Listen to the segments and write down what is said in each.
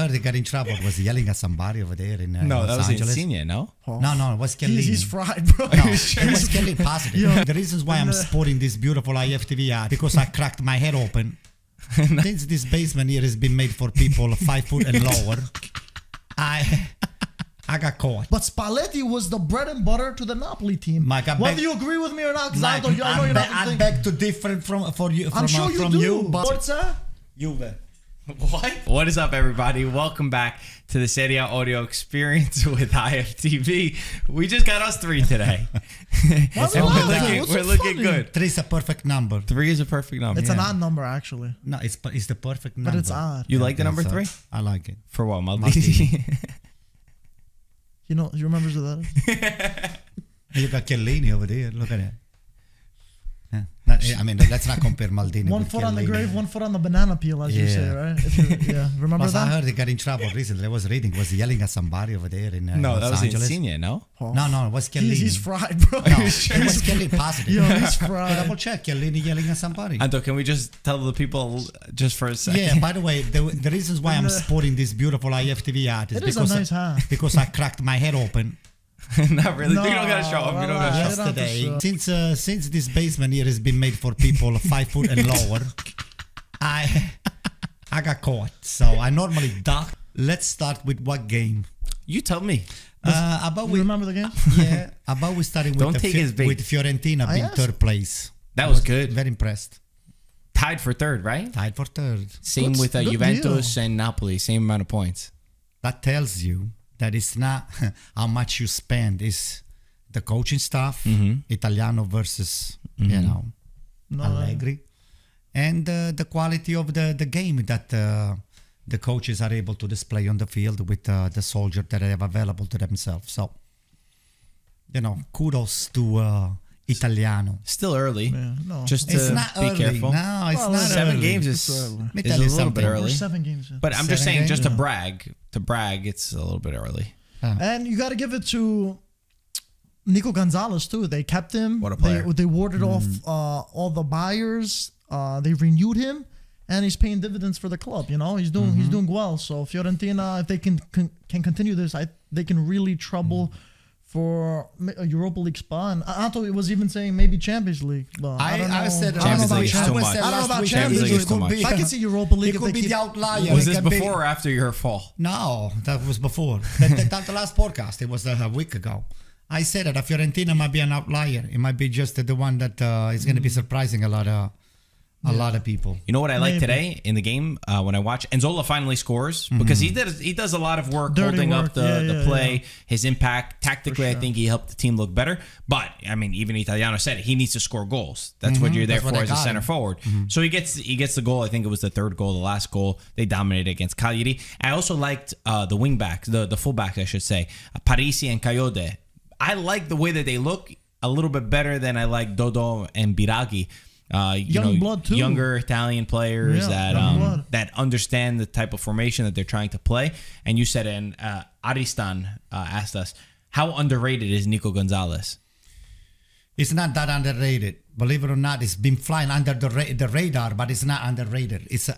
heard he got in trouble. Was yelling at somebody over there in no, Los that was Angeles. Insigne, no? No, it was Chiellini. He's fried, bro. No, it was Chiellini positive. The reasons why I'm sporting this beautiful IFTV ad because I cracked my head open. Since this basement here has been made for people 5 foot and lower, I got caught. But Spalletti was the bread and butter to the Napoli team. Mike, whether you agree with me or not, because Mike, I beg to differ from you. I'm sure you do. But Forza? Juve. What? What is up, everybody? Welcome back to the Serie A audio experience with IFTV. We just got us 3 today. We're looking good. 3 is a perfect number. 3 is a perfect number. It's an odd number, actually. No, it's the perfect number. But it's odd. You like the number 3? I like it. For what, Maldini? You remember who that is? You got Chiellini over there. Look at that. I mean, let's not compare Maldini. One foot on the grave, one foot on the banana peel, as you say, right? Remember that? I heard he got in trouble recently. I was reading. Was yelling at somebody over there in no, Los that was Angeles. Insigne, no? No, it was Chiellini. He's fried, bro. No, it was Chiellini positive. Yo, he's fried. Double check. Chiellini yelling at somebody. Anto, can we just tell the people just for a second? Yeah, by the way, the reasons why I'm sporting this beautiful IFTV ad is because I cracked my head open. Not really. No, you don't gotta show up. You don't gotta show up today. Since this basement here has been made for people 5 foot and lower, I got caught. So I normally duck. Let's start with what game? You tell me. You remember the game? Yeah. About we started with with Fiorentina being 3rd place. That was good. Very impressed. Tied for 3rd, right? Tied for 3rd. Same with Juventus and Napoli. Same amount of points. That tells you that it's not how much you spend, it's the coaching staff, Italiano versus, Allegri, and the quality of the game that the coaches are able to display on the field with the soldier that they have available to themselves. So, kudos to Italiano. Still early. Yeah, no. Just it's not be early. careful. No, it's not 7 early. games is a little bit early. 7 games. But I'm just saying, just to brag, it's a little bit early. And you got to give it to Nico Gonzalez too. They kept him. What a player. They warded off all the buyers. They renewed him, and he's paying dividends for the club. He's doing well. So Fiorentina, if they can continue this, they can really trouble for a Europa League spot. And Anto was even saying maybe Champions League. But I said Champions League is too much. I don't know about Champions League. Too much. I can see Europa League. It could be the outlier. Was this before or after your fall? No, that was before. The last podcast, it was a week ago. I said that Fiorentina might be an outlier. It might be just the one that is going to be surprising a lot of people. You know what I like today in the game when I watch? Enzola finally scores because he does a lot of work holding up the play, his impact. Tactically, I think he helped the team look better. But, I mean, even Italiano said it. He needs to score goals. That's what you're there for as a center forward. So he gets the goal. I think it was the 3rd goal, the last goal. They dominated against Cagliari. I also liked the wing backs, the fullbacks, I should say, Parisi and Coyote. I like the way that they look a little bit better than I like Dodo and Biraghi. Blood too. Younger Italian players that understand the type of formation that they're trying to play. And you said, and Aristan asked us, how underrated is Nico Gonzalez? It's not that underrated. Believe it or not, it's been flying under the radar, but it's not underrated. It's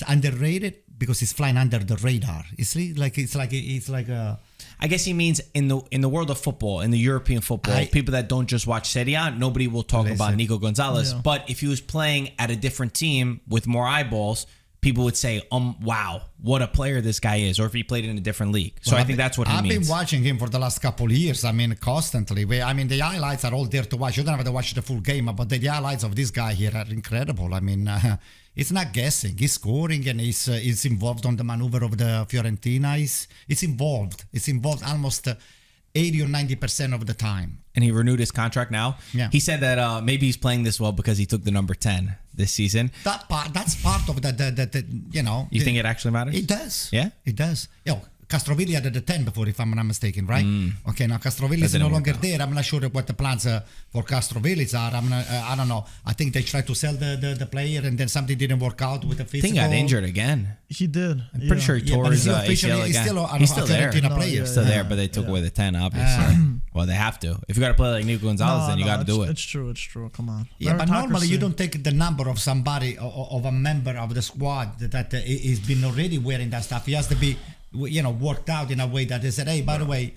underrated because it's flying under the radar. It's like a. I guess he means in the world of football, in the European football, people that don't just watch Serie A, nobody will talk about Nico Gonzalez. Yeah. But if he was playing at a different team with more eyeballs, people would say, wow, what a player this guy is, or if he played in a different league. So I think that's what he means. I've been watching him for the last couple of years. I mean, constantly. I mean, the highlights are all there to watch. You don't have to watch the full game, but the highlights of this guy here are incredible. I mean, it's not guessing. He's scoring and he's involved on the maneuver of the Fiorentina. It's involved. It's involved almost 80 or 90% of the time. And he renewed his contract now. Yeah. He said that maybe he's playing this well because he took the number 10 this season. That's part of the You think it actually matters? It does. Yeah? It does. Castrovilli had the 10 before, if I'm not mistaken, right? Okay, now Castrovilli is no longer there. I'm not sure what the plans for Castrovilli are. I don't know. I think they tried to sell the player and then something didn't work out with the physical. I think he got injured again. He did. I'm pretty sure he tore his ACL again. He's still there. He's still there, but they took away the 10, obviously. Well, they have to. If you got to play like Nico Gonzalez, then you got to do it. It's true. It's true. Come on. Yeah, but normally you don't take the number of somebody, of a member of the squad that is been already wearing that stuff. He has to be, worked out in a way that they said, hey, by the way,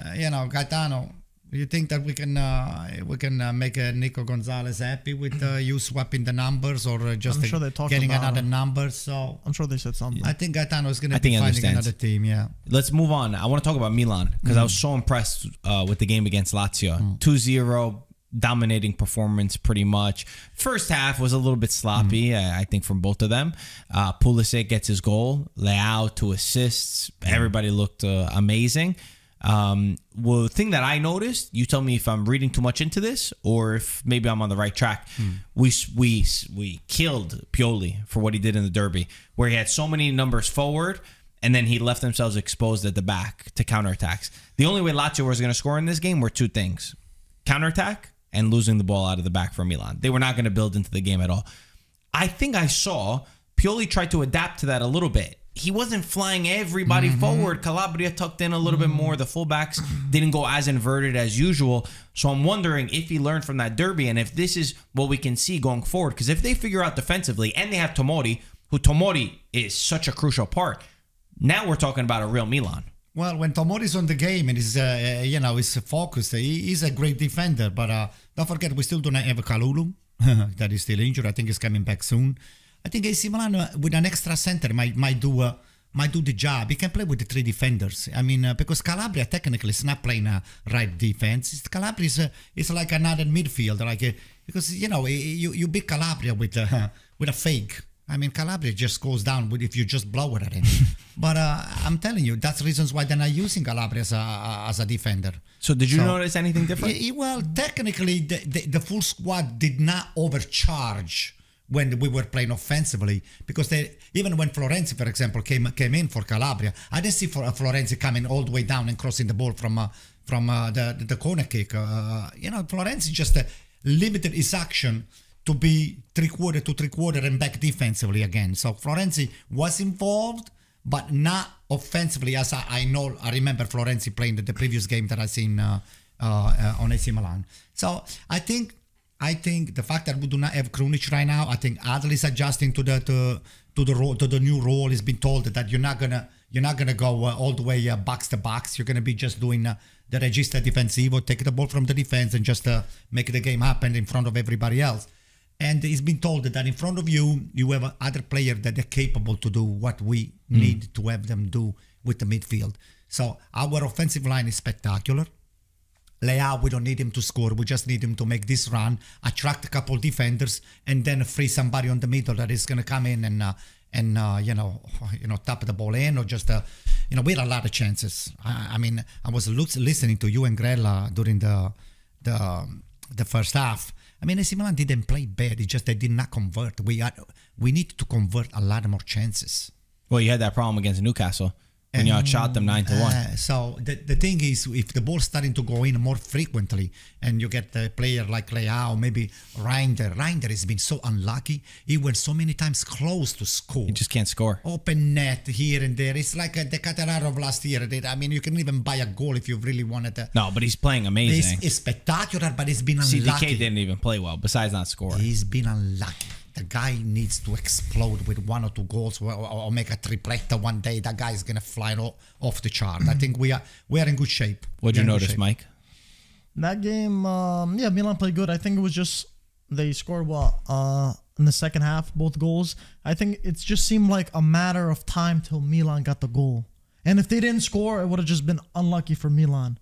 Gaetano, you think that we can make Nico Gonzalez happy with you swapping the numbers or just getting another number? So I'm sure they said something. I think Gaetano is going to be finding another team. Yeah. Let's move on. I want to talk about Milan because I was so impressed with the game against Lazio. 2-0 dominating performance pretty much. First half was a little bit sloppy, I think, from both of them. Pulisic gets his goal. Leao 2 assists. Everybody looked amazing. Well, the thing that I noticed, you tell me if I'm reading too much into this or if maybe I'm on the right track. We killed Pioli for what he did in the derby, where he had so many numbers forward and then he left themselves exposed at the back to counterattacks. The only way Lazio was going to score in this game were 2 things: counterattack and losing the ball out of the back for Milan. They were not going to build into the game at all. I think I saw Pioli try to adapt to that a little bit. He wasn't flying everybody forward. Calabria tucked in a little bit more. The fullbacks didn't go as inverted as usual. So I'm wondering if he learned from that derby and if this is what we can see going forward. Because if they figure out defensively, and they have Tomori, who Tomori is such a crucial part, now we're talking about a real Milan. Well, when Tomori's on the game and is focused, he's a great defender. But don't forget, we still do not have Kalulu that is still injured. I think he's coming back soon. I think AC Milan with an extra center might do the job. He can play with the 3 defenders. I mean, because Calabria technically is not playing right defense. Calabria is like another midfielder, because you beat Calabria with a fake. I mean, Calabria just goes down if you just blow it at him. But I'm telling you, that's reasons why they're not using Calabria as a defender. So did you notice anything different? Well, technically, the full squad did not overcharge when we were playing offensively, because even when Florenzi, for example, came in for Calabria, I didn't see Florenzi coming all the way down and crossing the ball from the corner kick. Florenzi just limited his action to be 3/4 to 3/4 and back defensively again. So Florenzi was involved, but not offensively, as I remember Florenzi playing the previous game that I seen on AC Milan. So I think the fact that we do not have Krunic right now, I think Adel is adjusting to the new role. He's been told that you're not gonna go all the way box to box. You're gonna be just doing the regista difensivo, take the ball from the defense and just make the game happen in front of everybody else. And he's been told that in front of you have other players that are capable to do what we need to have them do with the midfield. So our offensive line is spectacular. Leao, we don't need him to score. We just need him to make this run, attract a couple defenders, and then free somebody on the middle that is going to come in and tap the ball in, or just we had a lot of chances. I mean, I was listening to you and Grella during the first half. I mean, AC Milan didn't play bad. It's just they did not convert. We need to convert a lot more chances. Well, you had that problem against Newcastle. When you outshot them 9-1. So the thing is, if the ball's starting to go in more frequently, and you get a player like Leao, maybe Reinders has been so unlucky. He went so many times close to score. He just can't score. Open net here and there. It's like the Qatar of last year. I mean, you can even buy a goal if you really wanted to. No, but he's playing amazing. It's spectacular, but he's been unlucky. CDK didn't even play well, besides not scoring. He's been unlucky. The guy needs to explode with 1 or 2 goals or make a tripletta one day. That guy is going to fly off the chart. I think we are in good shape. What did you notice, Mike? That game, Milan played good. I think it was just they scored in the second half, both goals. I think it just seemed like a matter of time till Milan got the goal. And if they didn't score, it would have just been unlucky for Milan.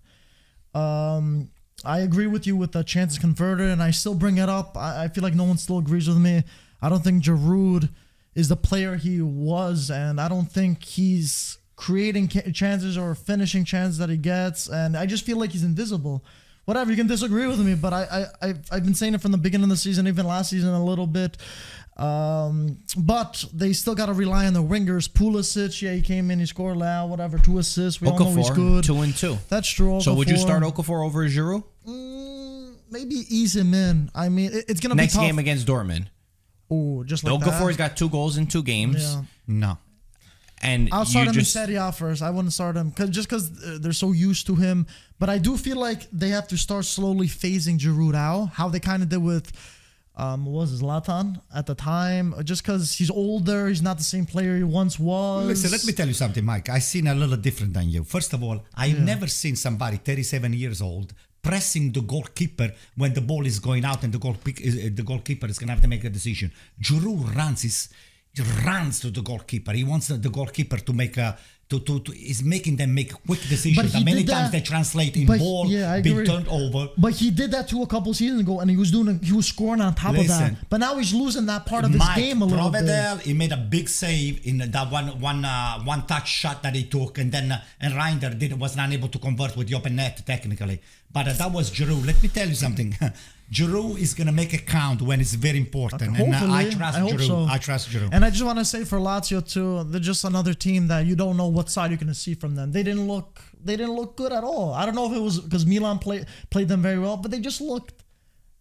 I agree with you with the chances converted, and I still bring it up. I feel like no one still agrees with me. I don't think Giroud is the player he was, and I don't think he's creating chances or finishing chances that he gets, and I just feel like he's invisible. Whatever, you can disagree with me, but I've been saying it from the beginning of the season, even last season a little bit. But they still got to rely on the wingers. Pulisic, yeah, he came in, he scored loud, whatever, 2 assists. We all know he's good. 2-2. That's true. Okafor. So would you start Okafor over Giroud? Maybe ease him in. I mean, it's going to be next tough. game against Dortmund. Oh, just like Okafor's got 2 goals in 2 games. Yeah. No. And I'll start him in Serie A first. I wouldn't start him because they're so used to him. But I do feel like they have to start slowly phasing Giroud out, how they kind of did with what was it, Zlatan at the time. Just because he's older, he's not the same player he once was. Listen, let me tell you something, Mike. I've seen a little different than you. First of all, I've never seen somebody 37 years old pressing the goalkeeper when the ball is going out and the goalkeeper is going to have to make a decision. Giroud runs to the goalkeeper. He wants the goalkeeper to make a is making them make quick decisions. And many times they translate in ball being turned over. But he did that too a couple seasons ago, and he was scoring on top of that. But now he's losing that part of his game a little bit. He made a big save in that one touch shot that he took, and then and Reinders was not able to convert with the open net technically. But that was Giroud. Let me tell you something. Giroud is going to make it count when it's very important. And I trust Giroud. So. I trust Giroud. And I just want to say for Lazio too, they're just another team that you don't know what side you're going to see from them. They didn't look good at all. I don't know if it was because Milan played them very well, but they just looked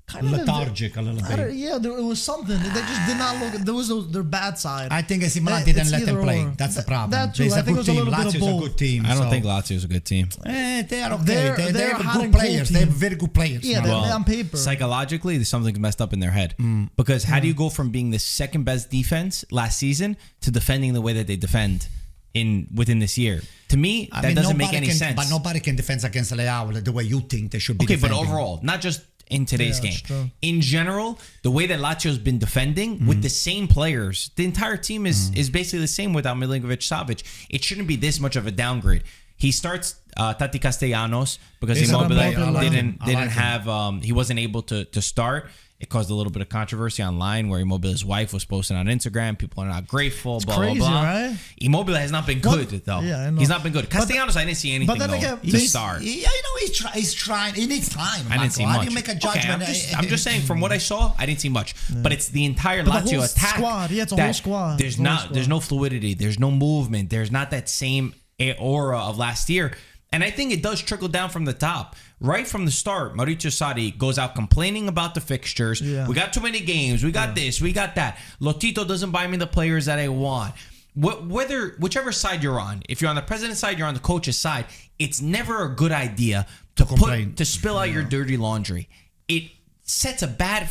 kind of lethargic a little bit. Yeah, it was something. They just did not look. There was their bad side. I think AC Milan didn't let them play. That's the problem. That too. I think it was a little bit of both. A good team. I don't think Lazio is a good team. They are okay. They have good players. They have very good players. Yeah, they're on paper. Psychologically, there's something messed up in their head. Because how do you go from being the second best defense last season to defending the way that they defend within this year? To me, that doesn't make any sense. But nobody can defend against Leao the way you think they should be. Okay, but overall, not just in today's game. In general, the way that Lazio's been defending with the same players, the entire team is basically the same without Milinkovic-Savic. It shouldn't be this much of a downgrade. He starts Tati Castellanos because Immobile didn't have he wasn't able to start. It caused a little bit of controversy online where Immobile's wife was posting on Instagram. People are not grateful, blah, blah, blah. Right? Immobile has not been good, though. Yeah, I know. He's not been good. Castellanos, I didn't see anything, but then though, again, to start. Yeah, I know he's trying. He needs time. I didn't see much. How do you make a judgment? Okay, I'm just saying, from what I saw, I didn't see much. Yeah. But it's the entire Lazio attack. Squad. Yeah, it's a whole squad. There's no fluidity. There's no movement. There's not that same aura of last year. And I think it does trickle down from the top. Right from the start, Maurizio Sarri goes out complaining about the fixtures. Yeah. We got too many games. We got this. We got that. Lotito doesn't buy me the players that I want. Whichever side you're on, if you're on the president's side, you're on the coach's side, it's never a good idea to spill out your dirty laundry. It sets a bad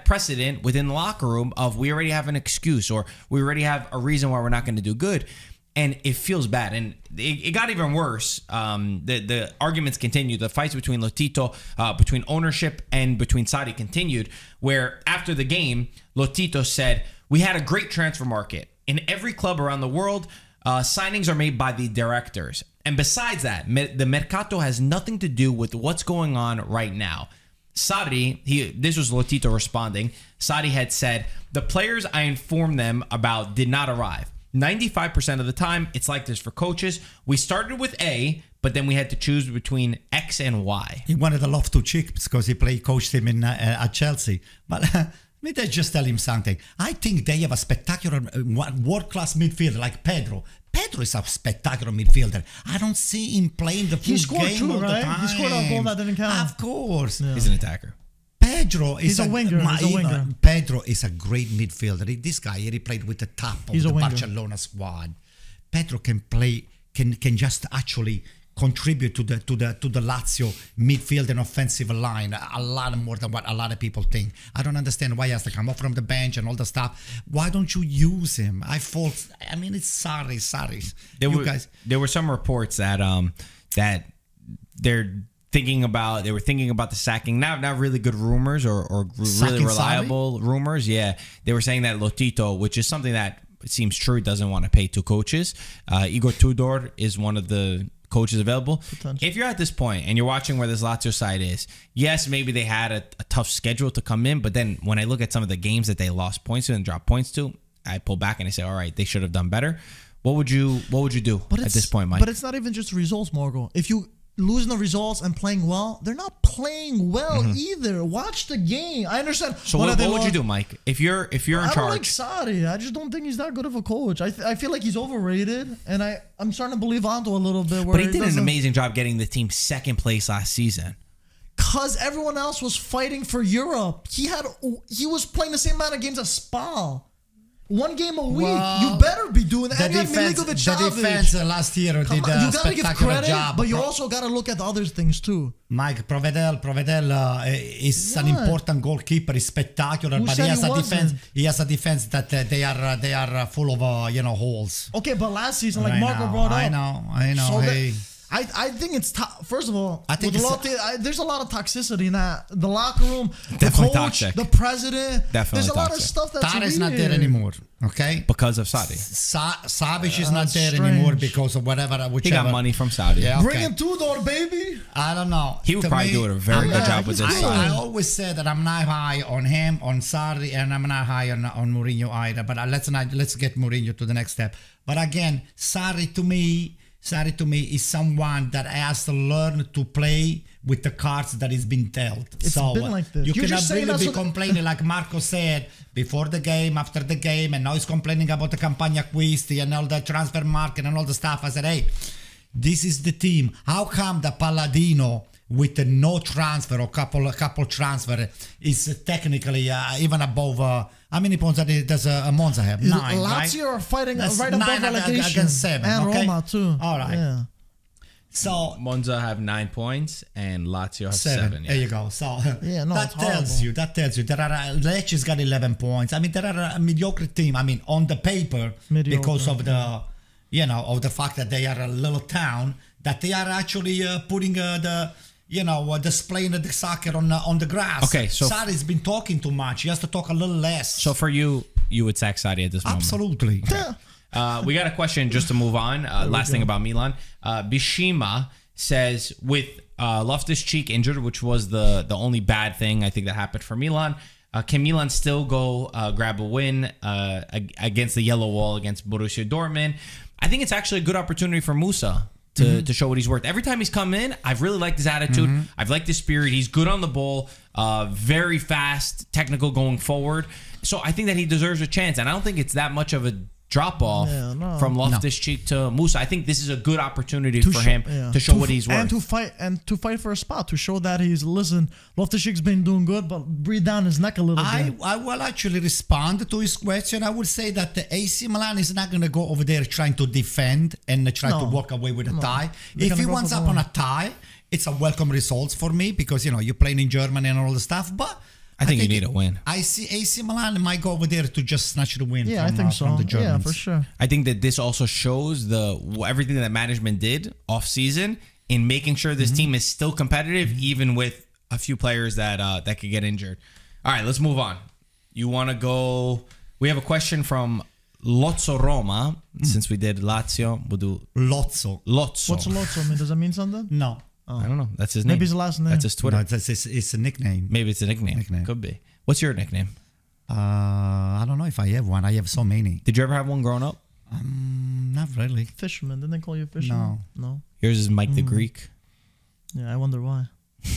precedent within the locker room of we already have an excuse or we already have a reason why we're not going to do good. And it feels bad. And it got even worse. The arguments continued. The fights between Lotito, between ownership and between Sarri continued, where after the game, Lotito said, we had a great transfer market. In every club around the world, signings are made by the directors. And besides that, the Mercato has nothing to do with what's going on right now. Sarri, this was Lotito responding. Sarri had said, the players I informed them about did not arrive. 95% of the time, it's like this for coaches. We started with A, but then we had to choose between X and Y. He wanted a Loftus-Cheek because he coached him at Chelsea. But let me just tell him something. I think they have a spectacular world-class midfielder like Pedro. Pedro is a spectacular midfielder. I don't see him playing the full game all the time. He scored a goal that didn't count. Of course. Yeah. He's an attacker. Pedro is a winger. Pedro is a great midfielder. This guy here, he played with the top of the Barcelona squad. Pedro can play, can just actually contribute to the Lazio midfield and offensive line a lot more than what a lot of people think. I don't understand why he has to come off from the bench and all the stuff. Why don't you use him? It's Sarri. There were some reports that they were thinking about the sacking. Not really good rumors or really reliable rumors. Yeah, they were saying that Lotito, which is something that it seems true, doesn't want to pay two coaches. Igor Tudor is one of the coaches available. If you're at this point and you're watching where this Lazio side is, yes, maybe they had a tough schedule to come in, but then when I look at some of the games that they lost points to and dropped points to, I pull back and I say, all right, they should have done better. What would you do at this point, Mike? But it's not even just results, Margo. If you losing the results and playing well, they're not playing well either. Watch the game. I understand. So what would you do, Mike? If you're in charge? I don't like Sarri. I just don't think he's that good of a coach. I feel like he's overrated, and I'm starting to believe Anto a little bit. But he did an amazing job getting the team second place last season. Because everyone else was fighting for Europe. He was playing the same amount of games as Spal. 1 game a week. You better be doing that. The defense last year did a spectacular job. But you also got to look at the other things too. Mike Provedel is an important goalkeeper. He's spectacular, but he has a defense. He has a defense that they are full of holes. Okay, but last season, like Marco brought up, I know. So I think it's first of all, I think there's a lot of toxicity in that. The locker room, the coach, toxic. The president. Definitely there's a lot of toxic. stuff that's Tara's not there anymore. Okay, because of Saudi. Savic is not there anymore because of whichever. He got money from Saudi. Yeah, okay. Bring him to door, baby. I don't know. He would probably do a very good job with this. I always said that I'm not high on him, on Sarri, and I'm not high on Mourinho either. But let's get Mourinho to the next step. But again, Sarri to me is someone that has to learn to play with the cards that is being dealt. It's been like this. You cannot really be complaining like Marco said before the game, after the game, and now he's complaining about the Campagna Acquisti and all the transfer market and all the stuff. I said, hey, this is the team. How come the Palladino with no transfer or couple transfer is technically even above? How many points does Monza have? 9, Lazio are fighting right above relegation. Against 7. And okay? Roma too. All right. Yeah. So Monza have 9 points and Lazio have 7. There you go. So that tells you there are Lecce's got 11 points. I mean, there are a mediocre team. I mean, on the paper, because of the of the fact that they are a little town, that they are actually putting displaying the soccer on the grass. Okay, so Sarri's been talking too much. He has to talk a little less. So for you would sack Sarri at this moment? Absolutely. We got a question just to move on. Last thing about Milan. Bishima says, with Loftus-Cheek injured, which was the only bad thing I think that happened for Milan, can Milan still go grab a win against the yellow wall against Borussia Dortmund? I think it's actually a good opportunity for Musa to show what he's worth. Every time he's come in, I've really liked his attitude. I've liked his spirit. He's good on the ball, very fast, technical going forward. So I think that he deserves a chance. And I don't think it's that much of a drop-off from Loftus-Cheek to Musa. I think this is a good opportunity for him to show what he's worth. And to fight for a spot, to show that listen, Loftus-Cheek's been doing good, but breathe down his neck a little bit. I will actually respond to his question. I would say that the AC Milan is not going to go over there trying to defend and try to walk away with a tie. If he wants up on a tie, it's a welcome result for me because, you're playing in Germany and all the stuff, but I think you need a win. I see AC Milan might go over there to just snatch the win I think so. From the Germans. Yeah, for sure. I think that this also shows everything that management did off-season in making sure this team is still competitive, even with a few players that could get injured. All right, let's move on. You want to go... We have a question from Lozzo Roma. Since we did Lazio, we'll do... Lozzo. What's Lozzo mean? Does that mean something? No. Oh. I don't know. That's his name. Maybe his last name. That's his Twitter. No, it's a nickname. Maybe it's a nickname. Could be. What's your nickname? I don't know if I have one. I have so many. Did you ever have one growing up? Not really. Fisherman. Didn't they call you Fisherman? No. Yours is Mike the Greek. Yeah, I wonder why.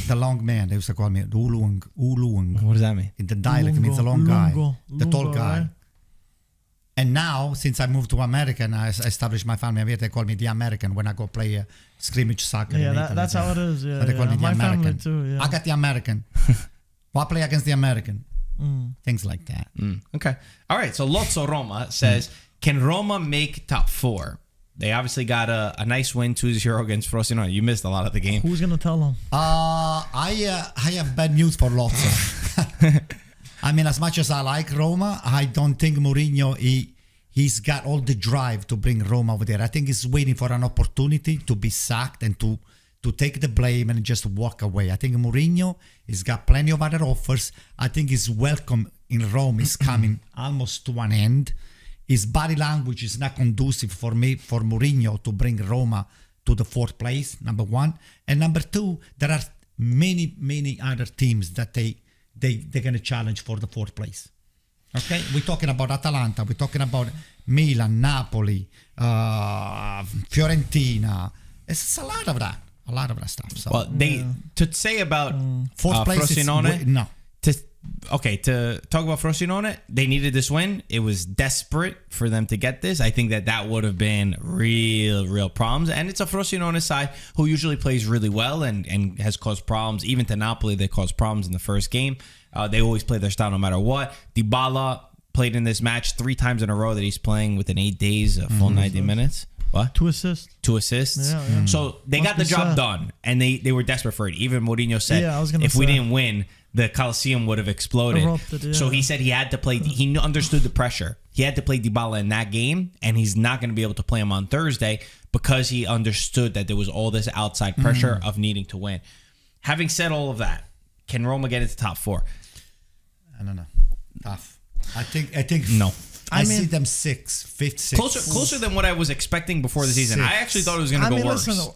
The long man. They used to call me Uluang. What does that mean? In the dialect, it means the long guy. The tall guy. Right? And now, since I moved to America and I established my family here, they call me the American when I go play scrimmage soccer. Yeah, that's how it is. Yeah, so they call me the my American. family too. Yeah. I got the American. Why play against the American? Things like that. Okay. All right. So Lozzo Roma says, can Roma make top 4? They obviously got a nice win 2-0 against Frosinone. You missed a lot of the game. Who's going to tell them? I have bad news for Lozzo. I mean, as much as I like Roma, I don't think Mourinho, he's got all the drive to bring Roma over there. I think he's waiting for an opportunity to be sacked and to take the blame and just walk away. I think Mourinho has got plenty of other offers. I think his welcome in Rome is coming almost to an end. His body language is not conducive for Mourinho to bring Roma to the 4th place, number 1. And number 2, there are many other teams that they're going to challenge for the 4th place. Okay, we're talking about Atalanta, we're talking about Milan, Napoli, Fiorentina. It's a lot of that stuff. So. Well, to say about 4th place Frosinone, no. To talk about Frosinone, they needed this win. It was desperate for them to get this. I think that would have been real problems. And it's a Frosinone side who usually plays really well and has caused problems. Even to Napoli, they caused problems in the first game. They always play their style no matter what. Dybala played in this match 3 times in a row that he's playing within 8 days, a full 90 minutes. What? 2 assists. 2 assists. Yeah. So they got the job done, and they were desperate for it. Even Mourinho said, if we didn't win, the Coliseum would have exploded. Erupted, So he said he had to play. He understood the pressure. He had to play Dybala in that game, and he's not going to be able to play him on Thursday because he understood that there was all this outside pressure of needing to win. Having said all of that, can Roma get into top 4? I don't know. Tough. I think no. I see them 6th, 5th, 6th. Closer than what I was expecting before the season. I actually thought it was going to go worse. Listen,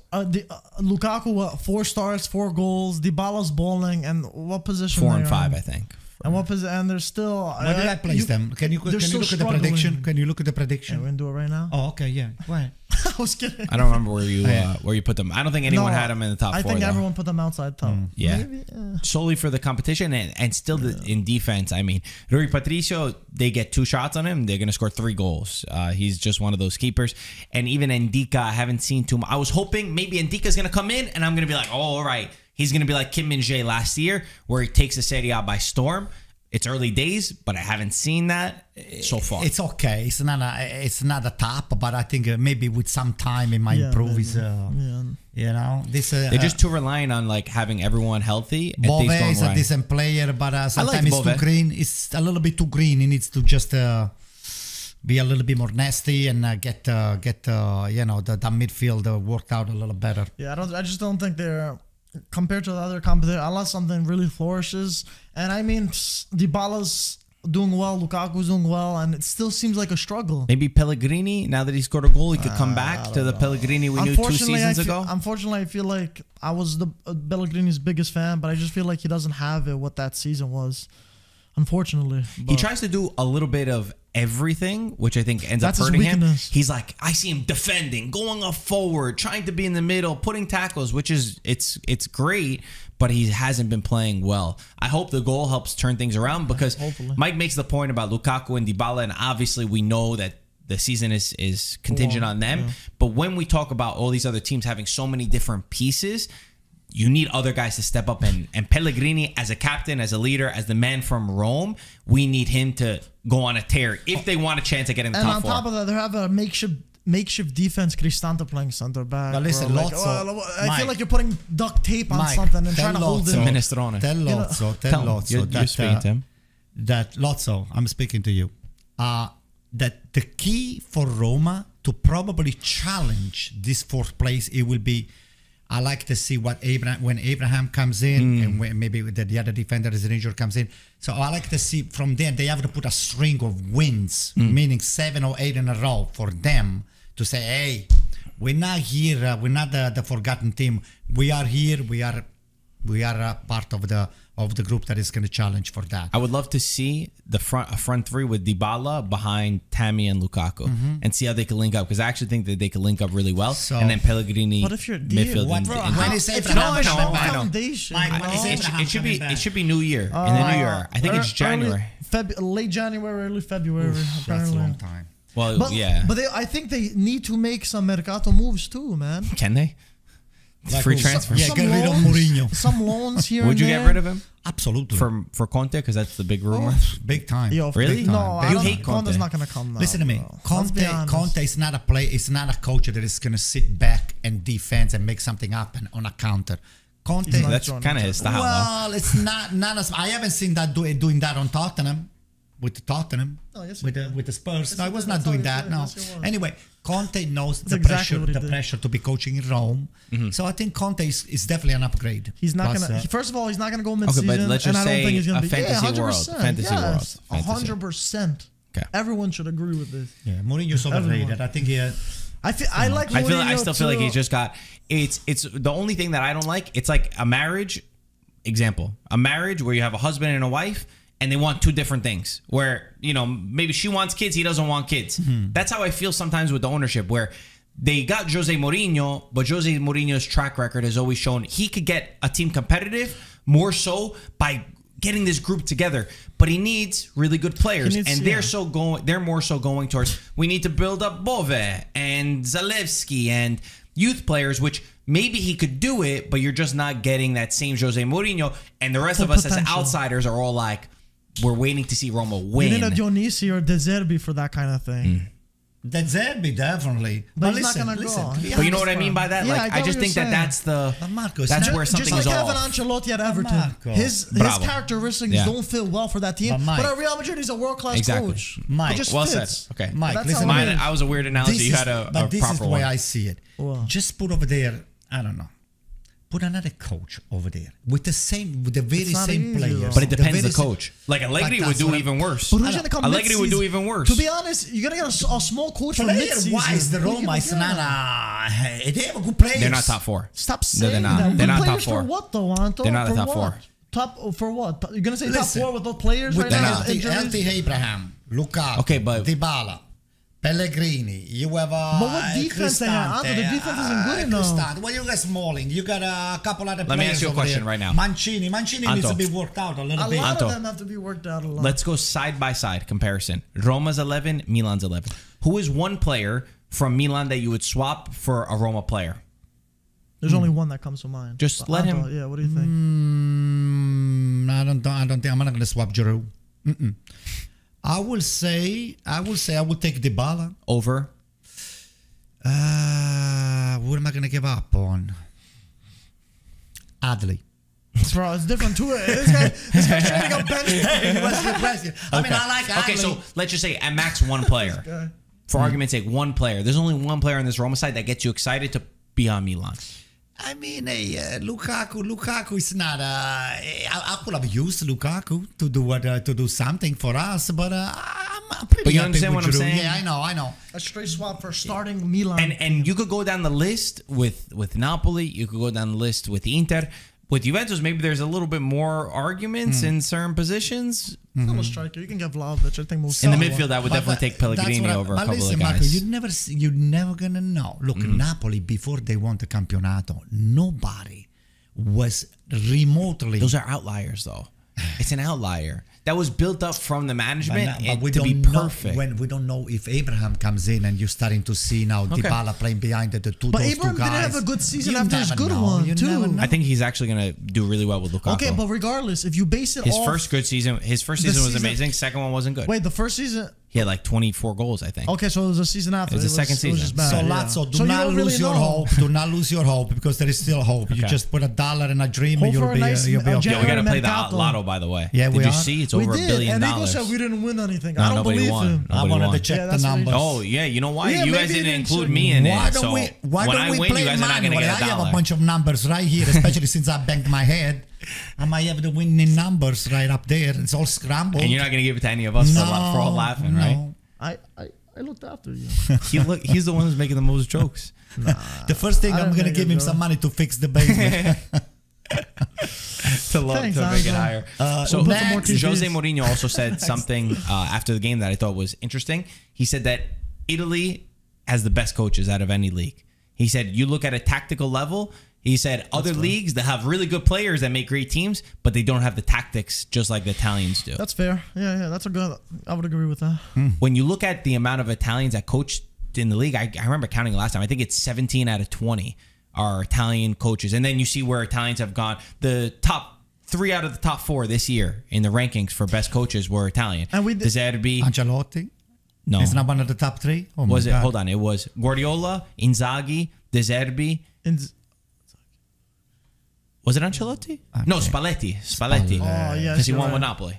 Lukaku, 4 stars, 4 goals. Dybala's balling, and what position? 4 and 5, I think. And what position? And they're still. Where did I place them? Can you look at the prediction? Can you look at the prediction? Yeah, we're gonna do it right now. Oh, okay, yeah. Why? I was kidding. I don't remember where you put them. I don't think anyone had them in the top 4. I think everyone put them outside top. Yeah. Maybe, solely for the competition and still in defense. I mean, Rui Patricio, they get 2 shots on him. They're going to score 3 goals. He's just one of those keepers. And even Ndika, I haven't seen too much. I was hoping maybe Ndika's going to come in and I'm going to be like, oh, all right. He's going to be like Kim Min-jae last year where he takes the Serie A by storm. It's early days, but I haven't seen that so far. It's okay. It's not a top, but I think maybe with some time it might improve. You know, they're just too reliant on like having everyone healthy. Bove is a decent player, but sometimes it's too green. It's a little bit too green. He needs to just be a little bit more nasty and get you know, the midfield worked out a little better. Yeah, I just don't think they're. Compared to the other competition, unless something really flourishes. And I mean, Dybala's doing well, Lukaku's doing well, and it still seems like a struggle. Maybe Pellegrini, now that he scored a goal, he could come back to the Pellegrini we knew 2 seasons ago. Unfortunately, I feel like I was Pellegrini's biggest fan, but I just feel like he doesn't have it what that season was. Unfortunately. He tries to do a little bit of everything, which I think ends up hurting him. He's like, I see him defending, going up forward, trying to be in the middle, putting tackles, which is it's great, but he hasn't been playing well. I hope the goal helps turn things around because Mike makes the point about Lukaku and Dybala, and obviously we know that the season is contingent on them. Yeah. But when we talk about all these other teams having so many different pieces, you need other guys to step up, and Pellegrini as a captain, as a leader, as the man from Rome, we need him to go on a tear if they want a chance at getting the top 4. And on top of that, they have a makeshift defense. Cristante playing center back. But listen, I feel like you're putting duct tape on something and trying to hold it. Minestrone. Tell Lotso you're speaking to him. That Lotso, I'm speaking to you. That the key for Roma to probably challenge this 4th place, it will be. I like to see what when Abraham comes in and when maybe the other defender is injured comes in. So I like to see from there they have to put a string of wins, meaning 7 or 8 in a row for them to say, hey, we're not here. We're not the forgotten team. We are here. We are a part of the group that is going to challenge for that. I would love to see a front 3 with Dybala behind Tammy and Lukaku and see how they can link up, because I actually think that they can link up really well. So, and then Pellegrini midfield. It should be New Year. In the New Year, I think it's January, late January, early February. Oof, that's a long time. Well, but I think they need to make some mercato moves too, man. Can they? Like free transfer. Yeah, get rid of Mourinho. Some loans here. Would you get rid of him? Absolutely. For Conte, because that's the big rumor. Big time. Yo, really? No, you hate Conte. Conte's not going to come now. Listen to me. Conte is not a player. It's not a coach that is going to sit back and defend and make something happen on a counter. Conte. That's kind of his style. Well, it's not as. I haven't seen that doing that on Tottenham. With Tottenham, with the Spurs. No, I was not doing that. No. Anyway, Conte knows the pressure to be coaching in Rome. So I think Conte is definitely an upgrade. He's not gonna. First of all, he's not gonna go mid-season. Okay, but let's just and I don't think he's gonna be fantasy world. Fantasy world. 100%. Okay. Everyone should agree with this. Yeah, Mourinho's overrated. I think he. I like Mourinho. I still feel like he's just got. It's the only thing that I don't like. It's like a marriage. Example: a marriage where you have a husband and a wife, and they want 2 different things, where, you know, maybe she wants kids, he doesn't want kids. That's how I feel sometimes with the ownership, where they got Jose Mourinho, but Jose Mourinho's track record has always shown he could get a team competitive more so by getting this group together. But he needs really good players, they're more so going towards, we need to build up Bove and Zalewski and youth players, which maybe he could do it, but you're just not getting that same Jose Mourinho. And the rest of us as outsiders are all like, we're waiting to see Roma win. You need a Dionisi or De Zerbi for that kind of thing. De Zerbi, definitely. But he's not gonna go. But you know what I mean by that? Yeah, Like, I just think that's Marcos, that's where something just is like off. Kevin Ancelotti at Everton. His characteristics don't fit well for that team. But at Real Madrid, he's a world-class coach. Mike, it just well fits. said. Okay, Mike, listen. I was a weird analogy. You had a but this proper is the way I see it. Wow. Just put over there, I don't know. Put another coach over there with the very same players. But it depends the coach. Like Allegri would do even worse. But who's gonna come Allegri would do even worse. To be honest, you're gonna get a small coach from mid-season. Wise, the Roma is not. They have good players. They're not top 4. Stop saying they're not. that. They're Good not top players 4. for what though, Anto? They're not for the top what? 4. Top for what? You're gonna say Listen, top 4 with those players with right now? LT Abraham, Lukaku, Okay, but Dybala, Pellegrini. You have But what defense they have? Anto, the defense isn't good enough. Well, you got Smalling. You got a couple other players. Let me ask you a over question there. right now. Mancini needs Anto. to be worked out a little A bit. lot Anto. of them have to be worked out a lot. let's go side by side comparison. Roma's 11, Milan's 11. Who is one player from Milan that you would swap for a Roma player? There's only one that comes to mind. Just But let Anto, him. Yeah, what do you think? I don't think I'm not going to swap Giroud. I will say I will take Dybala. Over. What am I going to give up on? Adley. Bro, it's different too. This guy's trading up bench. What's your question? I mean, I like Adley. Okay, so let's just say at max one player. For argument's sake, one player. There's only one player on this Roma side that gets you excited to be on Milan. I mean, Lukaku is not. I could have used Lukaku to do something for us, but I'm pretty. But you happy understand with what I'm Giroud. saying? Yeah, I know. A straight swap for starting Milan. And you could go down the list with Napoli. You could go down the list with Inter. With Juventus, maybe there's a little bit more arguments in certain positions. I'm a striker. You can get Vlahovic. I think most In the midfield, I would definitely take Pellegrini over a couple listen, of guys. Marco, you're never gonna know. Look, Napoli before they won the Campionato, nobody was remotely. Those are outliers, though. It's an outlier that was built up from the management but we to don't be know perfect. when we don't know if Abraham comes in and you're starting to see now Dybala playing behind those two Abraham guys. didn't have a good season You after his never good know. one, You too. never know. I think he's actually going to do really well with Lukaku. Okay, but regardless, if you base it his off first season was amazing. Second one wasn't good. Wait, the first season. He had like 24 goals, I think. Okay, so it was a season after. It was the second It was season. just bad, So yeah. Lazzo, do So you not don't lose really your know. hope. Do not lose your hope because there is still hope. You Okay. just put $1 in a dream Hope and you'll for a be nice okay. Yeah, we got to January play the Mercato. lotto, by the way. Yeah, Did we you are. see? It's We over $1 did, billion. and Eagle said we didn't win anything. No, I don't nobody believe won. him. I Nobody wanted won. to check Yeah, the that's what he numbers. Oh, yeah. You know why? Yeah, You guys maybe didn't they include should. me in Why it. don't So we? Why when don't I we win, you play guys are not going to manually? get I have a $1. bunch of numbers right here, especially since I banged my head. I might have the winning numbers right up there. It's all scrambled. And you're not going to give it to any of us for all laughing, right? I looked after you. He's the one who's making the most jokes. The first thing I I'm don't going to think give him it's some money to fix the basement. to make it higher. So We'll put some more TVs. Jose Mourinho also said something after the game that I thought was interesting. He said that Italy has the best coaches out of any league. He said, you look at a tactical level, he said other leagues that have really good players that make great teams, but they don't have the tactics just like the Italians do. That's fair. Yeah, that's a good. I would agree with that. When you look at the amount of Italians that coached in the league, I remember counting last time. I think it's 17 out of 20 are Italian coaches. And then you see where Italians have gone. The top 3 out of the top 4 this year in the rankings for best coaches were Italian. And we De Zerbi. Ancelotti? No. It's not one of the top 3? Oh Was my it? God. Hold on. It was Guardiola, Inzaghi, De Zerbi. Was it Ancelotti? Okay. No, Spalletti. Oh, yeah. Because he won with Napoli.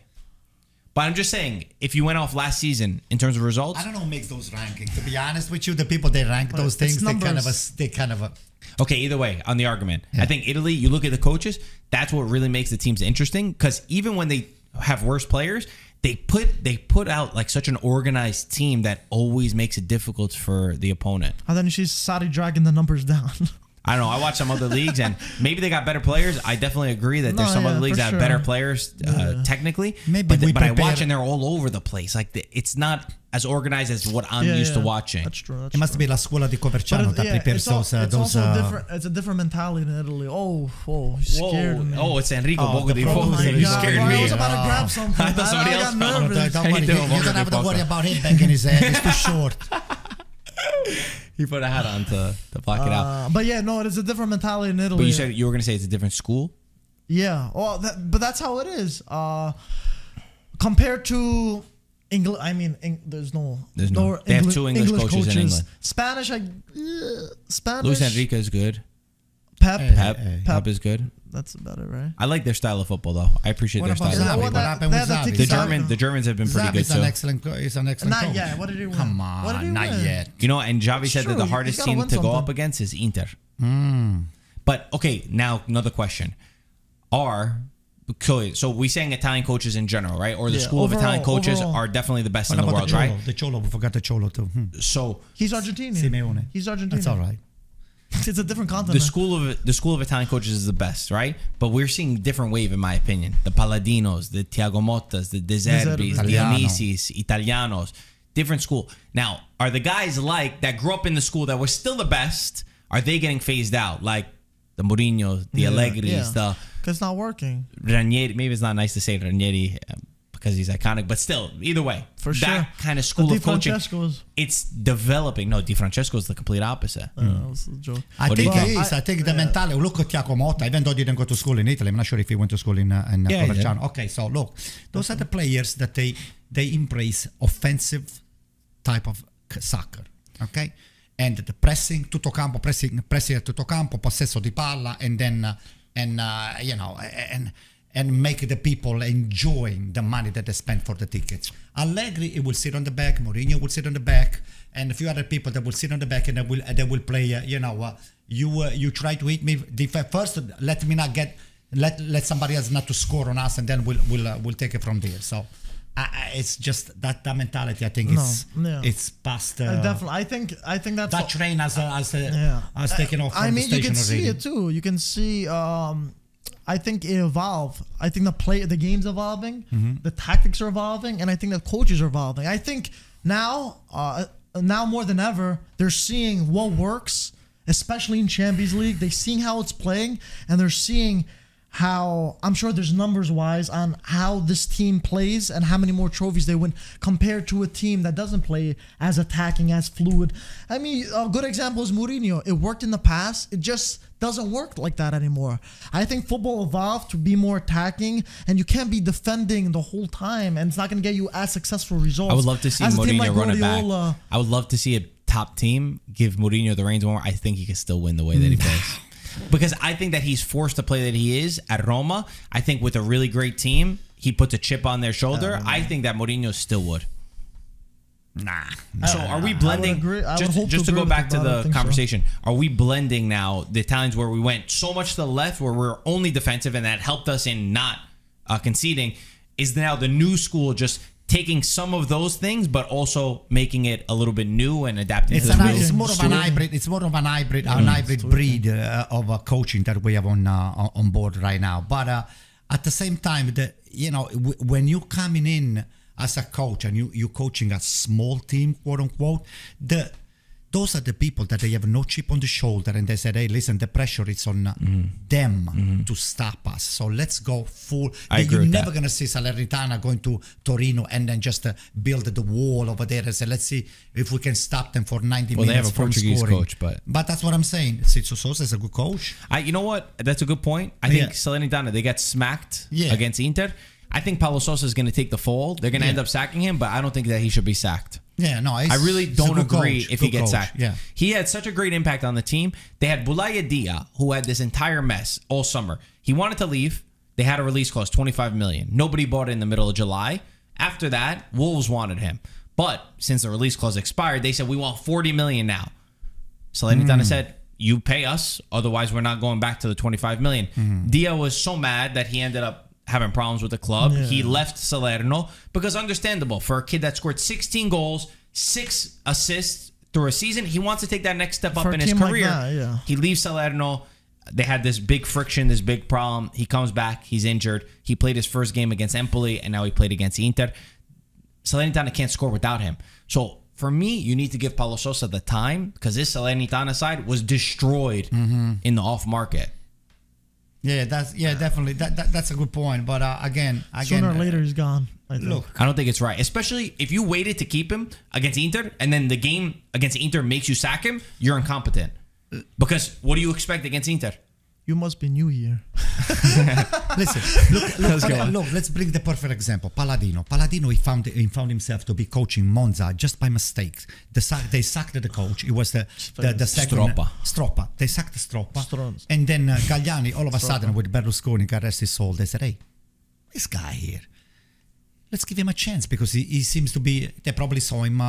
But I'm just saying, if you went off last season in terms of results. I don't know who makes those rankings. To be honest with you, the people they rank those things, they kind of. Okay, either way, on the argument, Yeah. I think Italy, you look at the coaches, that's what really makes the teams interesting. Because even when they have worse players, they put out like such an organized team that always makes it difficult for the opponent. And then she's Sarri dragging the numbers down. I don't know. I watch some other leagues and maybe they got better players. I definitely agree that there's some other leagues that have better players technically. Maybe but I watch and they're all over the place. Like it's not as organized as what I'm used to watching. That's true. It must be la scuola di Coverciano that prepares those. It's a different mentality in Italy. Oh, you scared me. Oh, it's Enrico Bogo di the Fogo. problem You is- scared I me. was about to grab something. I thought somebody I else got found it. nervous. Don't worry, you don't have to worry about him banging his head. It's too short. He put a hat on to block it out. But yeah, no, it is a different mentality in Italy. But you said you were going to say it's a different school? Yeah. Well, but that's how it is. compared to English, I mean, there's no. They have two English coaches in England. Spanish, Spanish. Luis Enrique is good. Pep is good. That's about it, right? I like their style of football, though. I appreciate their style. What happened with Xavi? The Germans have been pretty good too. He's an excellent coach. Not yet. What did he win? Come on, not yet. You know, and Xavi said that the hardest team to go up against is Inter. But okay, now another question: so we saying Italian coaches in general, right? Or the school of Italian coaches are definitely the best in the world, right? The Cholo, we forgot the Cholo too. So he's Argentinian. Simeone. He's Argentinian. That's all right. It's a different continent. The school of Italian coaches is the best, right? But we're seeing a different wave, in my opinion. The Palladinos, the Thiago Mottas, the De Zerbis, the Dionisis, Italianos, different school. Now, are the guys that grew up in the school that were still the best? Are they getting phased out? Like the Mourinho, the Allegris, the because it's not working. Ranieri. Maybe it's not nice to say Ranieri because he's iconic, but still, either way, for sure, that kind of school of coaching, it's developing. No, Di Francesco is the complete opposite. That was a joke. I think it is. I think the mentality. Look at Thiago Motta. Even though he didn't go to school in Italy, I'm not sure if he went to school in Proverciano. Okay, so look, those are the players that they embrace offensive type of soccer. Okay, and the pressing, tutto campo, pressing a tutto campo, possesso di palla, and then and make the people enjoying the money that they spend for the tickets. Allegri, he will sit on the back. Mourinho will sit on the back, and a few other people that will sit on the back and they will play. You try to hit me first. Let me not get. Let somebody else not to score on us, and then we'll take it from there. So. It's just that mentality. I think it's past. Definitely, I think that's that train has taken off. I mean, you can see it too. You can see. I think it evolved. I think the game's evolving, the tactics are evolving, and I think the coaches are evolving. I think now more than ever, they're seeing what works, especially in Champions League. They're seeing how it's playing, and they're seeing how, I'm sure there's numbers wise on how this team plays and how many more trophies they win compared to a team that doesn't play as attacking, as fluid. I mean, a good example is Mourinho. It worked in the past. It just doesn't work like that anymore. I think football evolved to be more attacking, and you can't be defending the whole time, and it's not going to get you as successful results. I would love to see Mourinho run it back. I would love to see a top team give Mourinho the reins more. I think he can still win the way that he plays. Because I think that he's forced to play that he is at Roma. I think with a really great team, he puts a chip on their shoulder. I think that Mourinho still would. Nah. So are we blending? Just to go back to the conversation, are we blending now the Italians where we went so much to the left where we're only defensive and that helped us in not conceding? Is now the new school just taking some of those things, but also making it a little bit new and adapting to the rules? It's more of an hybrid. It's more of an hybrid breed of coaching that we have on board right now. But at the same time, when you're coming in as a coach and you're coaching a small team, quote unquote, those are the people that they have no chip on the shoulder, and they said, hey, listen, the pressure is on them to stop us. So let's go full. You're never going to see Salernitana going to Torino and then just build the wall over there and say, let's see if we can stop them for 90 minutes. They have a Portuguese coach, but that's what I'm saying. Ciccio Sosa is a good coach. You know what? That's a good point. I think Salernitana, they got smacked against Inter. I think Paulo Sousa is going to take the fall. They're going to end up sacking him, but I don't think that he should be sacked. Yeah, no, I really don't agree if he gets sacked. Yeah. He had such a great impact on the team. They had Boulaye Dia, who had this entire mess all summer. He wanted to leave. They had a release clause, $25 million. Nobody bought it in the middle of July. After that, Wolves wanted him. But since the release clause expired, they said, we want $40 million now. Salernitana said, you pay us, otherwise we're not going back to the $25 million. Dia was so mad that he ended up having problems with the club. He left Salerno because, understandable, for a kid that scored 16 goals, 6 assists through a season, he wants to take that next step up in his career. Like he leaves Salerno. They had this big friction, this big problem. He comes back. He's injured. He played his first game against Empoli, and now he played against Inter. Salernitana can't score without him. So for me, you need to give Paulo Sousa the time, because this Salernitana side was destroyed in the off market. Yeah, definitely. That's a good point. But again, sooner or later he's gone. Look, I don't think it's right, especially if you waited to keep him against Inter, and then the game against Inter makes you sack him. You're incompetent. Because what do you expect against Inter? You must be new here. Listen, look, let's bring the perfect example. Palladino, he found himself to be coaching Monza just by mistake. They sacked the coach. It was the second Stroppa. They sacked Stroppa, and then Galliani all of a sudden with Berlusconi got rest his soul. They said, "Hey, this guy here, let's give him a chance because he seems to be." They probably saw him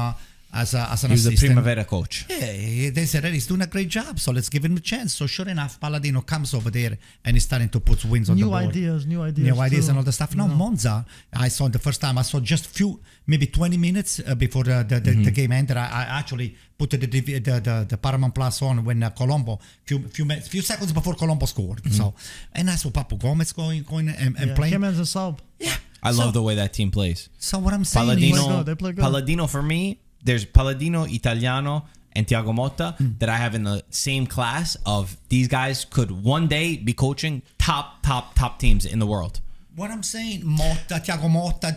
as an assistant. He was the Primavera coach. Yeah, they said, hey, he's doing a great job, so let's give him a chance. So sure enough, Palladino comes over there and he's starting to put wins on the board. New ideas and all the stuff. No, Monza, I saw the first time, I saw just maybe 20 minutes before the game ended. I actually put the Paramount Plus on when Colombo, few seconds before Colombo scored. So, and I saw Papu Gomez going and playing. Came as a sub. Yeah. I love the way that team plays. So what I'm saying they play good. Palladino for me, there's Palladino, Italiano, and Thiago Motta that I have in the same class of these guys could one day be coaching top teams in the world. What I'm saying, Thiago Motta,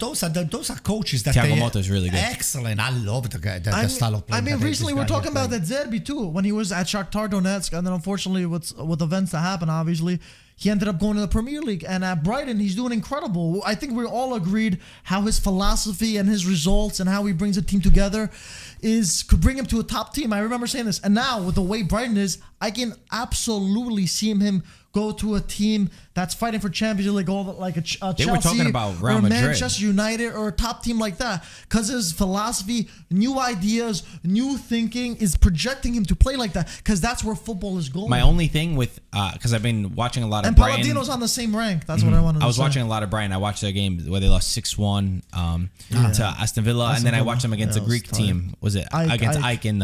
those are coaches that Thiago Motta is really good. Excellent. I love the style of play. I mean, recently we're talking about that Zerbi too, when he was at Shakhtar Donetsk, and then unfortunately with events that happen, obviously, he ended up going to the Premier League, and at Brighton, he's doing incredible. I think we all agreed how his philosophy and his results and how he brings a team together could bring him to a top team. I remember saying this, and now with the way Brighton is, I can absolutely see him go to a team that's fighting for Champions League, like a Chelsea, they were talking about Real or Madrid, Manchester United, or a top team like that, because his philosophy, new ideas, new thinking is projecting him to play like that, because that's where football is going. My only thing with, because I've been watching a lot of and Brian. Palladino's on the same rank. That's what I wanted to say. I was watching a lot of Brian. I watched their game where they lost 6-1 to Aston Villa, and then I watched them against the Greek team. Was it against Ike in